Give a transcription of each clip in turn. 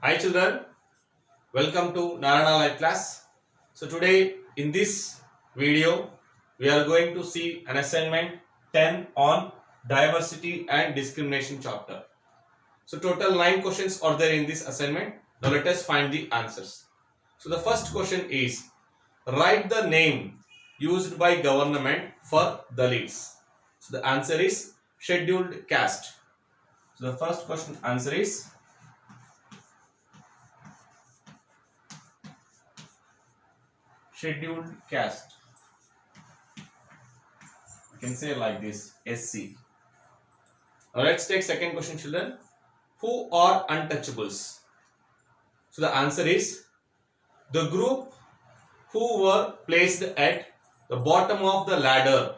Hi children, welcome to Narana Live class. So today in this video we are going to see an assignment 10 on diversity and discrimination chapter. So total 9 questions are there in this assignment. Now let us find the answers. So the first question is, write the name used by government for Dalits. So the answer is scheduled caste. So the first question answer is scheduled caste. You can say like this, SC. Now let's take second question, children. Who are untouchables? So the answer is the group who were placed at the bottom of the ladder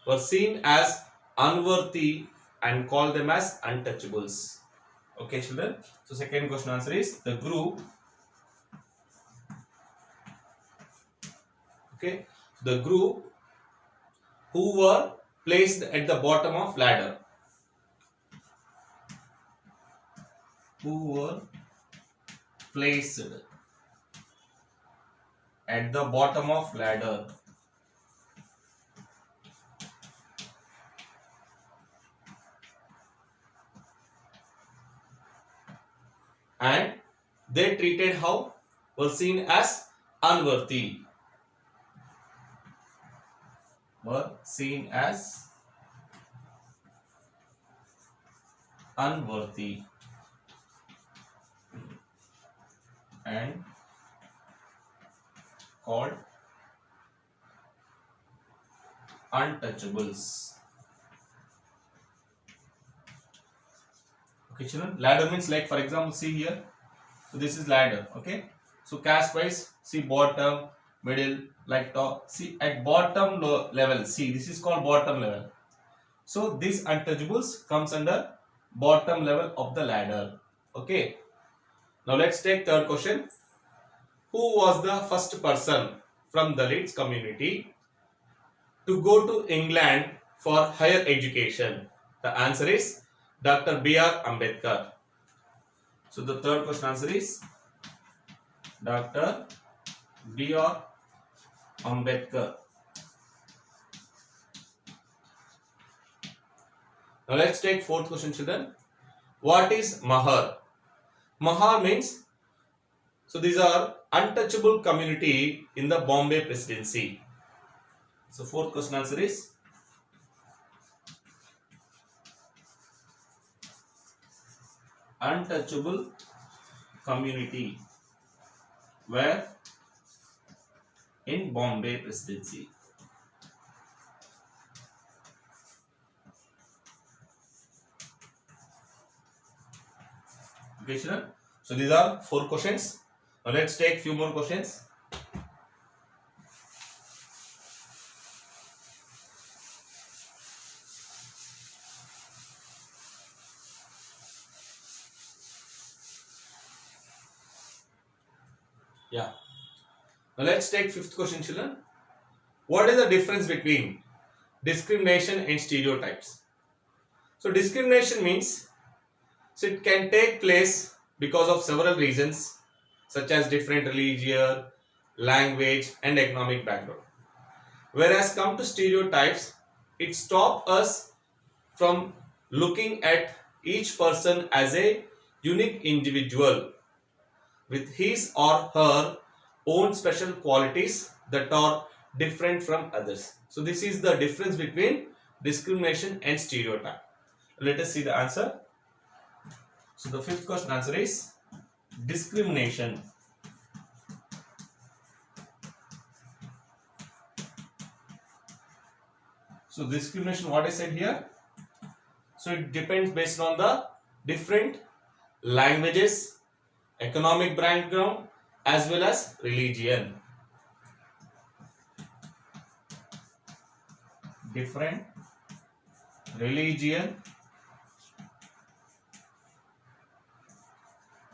were seen as unworthy and called them as untouchables. Okay, children. So second question answer is the group. Okay, the group who were placed at the bottom of ladder. Who were placed at the bottom of ladder and they treated how were seen as unworthy. Were seen as unworthy and called untouchables. Okay, children. Ladder means, like, for example, see here. So this is ladder. Okay. So caste wise, see bottom, middle, like top. See at bottom level. See, this is called bottom level. So these untouchables comes under bottom level of the ladder. Okay. Now let's take third question. Who was the first person from Dalits community to go to England for higher education? The answer is Dr. B.R. Ambedkar. So the third question answer is Dr. B.R. Ambedkar. Now let's take fourth question, children. What is Mahar? Mahar means, so these are untouchable community in the Bombay Presidency. So fourth question answer is untouchable community where in Bombay Presidency. Okay, children. So these are 4 questions. Now let's take few more questions. Yeah. Now let's take fifth question, children. What is the difference between discrimination and stereotypes? So discrimination means, so it can take place because of several reasons such as different religion, language and economic background. Whereas come to stereotypes, it stops us from looking at each person as a unique individual with his or her own special qualities that are different from others. So this is the difference between discrimination and stereotype. Let us see the answer. So the fifth question answer is discrimination. So discrimination, what I said here, so it depends based on the different languages, economic background as well as religion. Different religion,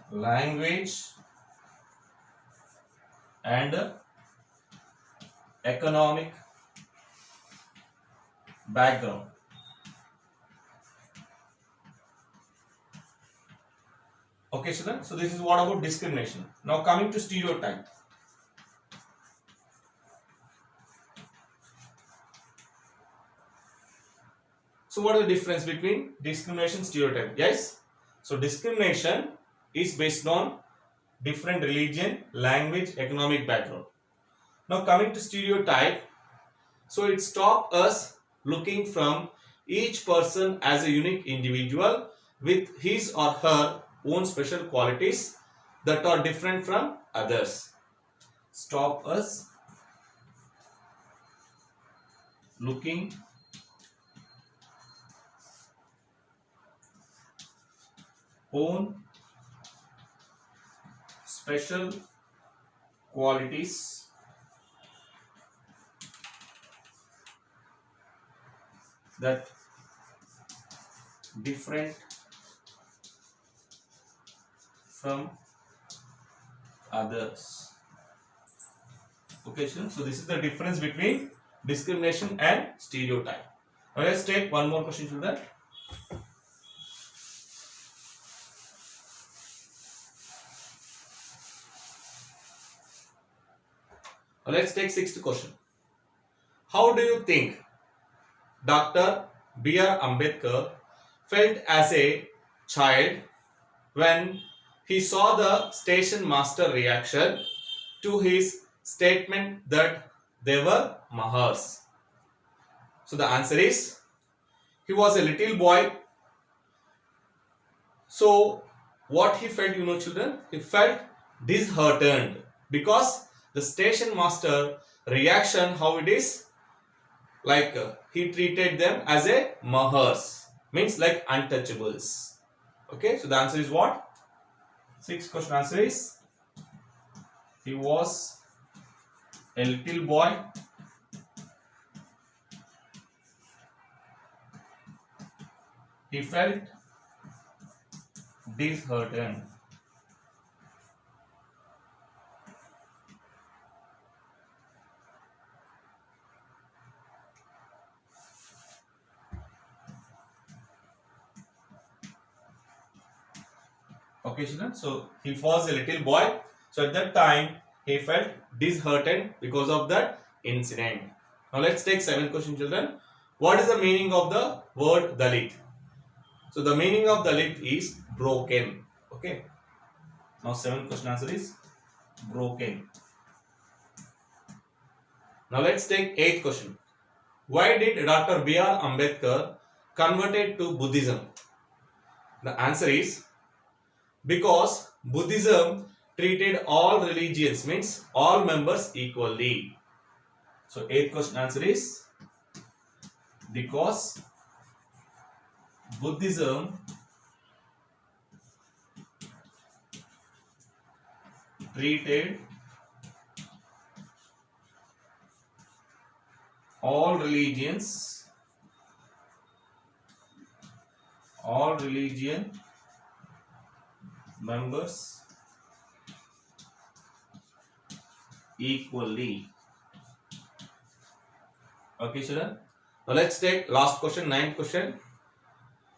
language and economic background. Okay, children. So this is what about discrimination. Now coming to stereotype. So what is the difference between discrimination and stereotype? Yes. So discrimination is based on different religion, language, economic background. Now coming to stereotype, so it stops us looking from each person as a unique individual with his or her own special qualities that are different from others. Stop us looking own special qualities that different from others. Okay, so this is the difference between discrimination and stereotype. Now let's take one more question, children. Now let's take sixth question. How do you think Dr. B.R. Ambedkar felt as a child when he saw the station master reaction to his statement that they were Mahars? So the answer is, he was a little boy. So what he felt, children? He felt disheartened because the station master reaction, how it is, like he treated them as a Mahars, means like untouchables. Okay, so the answer is what? Sixth question answer is, he was a little boy he felt disheartened. Okay, children. So he was a little boy. So at that time he felt disheartened because of that incident. Now let's take seventh question, children. What is the meaning of the word Dalit? So the meaning of Dalit is broken. Okay. Now seventh question answer is broken. Now let's take eighth question. Why did Dr. B.R. Ambedkar converted to Buddhism? The answer is, because Buddhism treated all religions, means all members, equally. So eighth question answer is, because Buddhism treated all religion members equally. Okay, children. Now let's take last question, ninth question.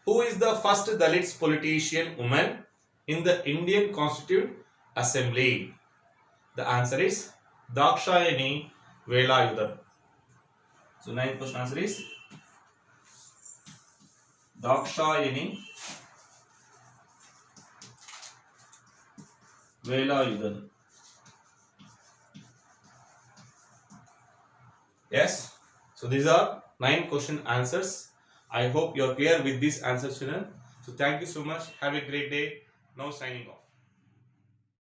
Who is the first Dalit politician woman in the Indian Constituent Assembly? The answer is Dakshayani Velayudhan. So ninth question answer is Dakshayani Velayudhan. Yes. So these are 9 question answers. I hope you are clear with these answers, children. So thank you so much. Have a great day. Now signing off.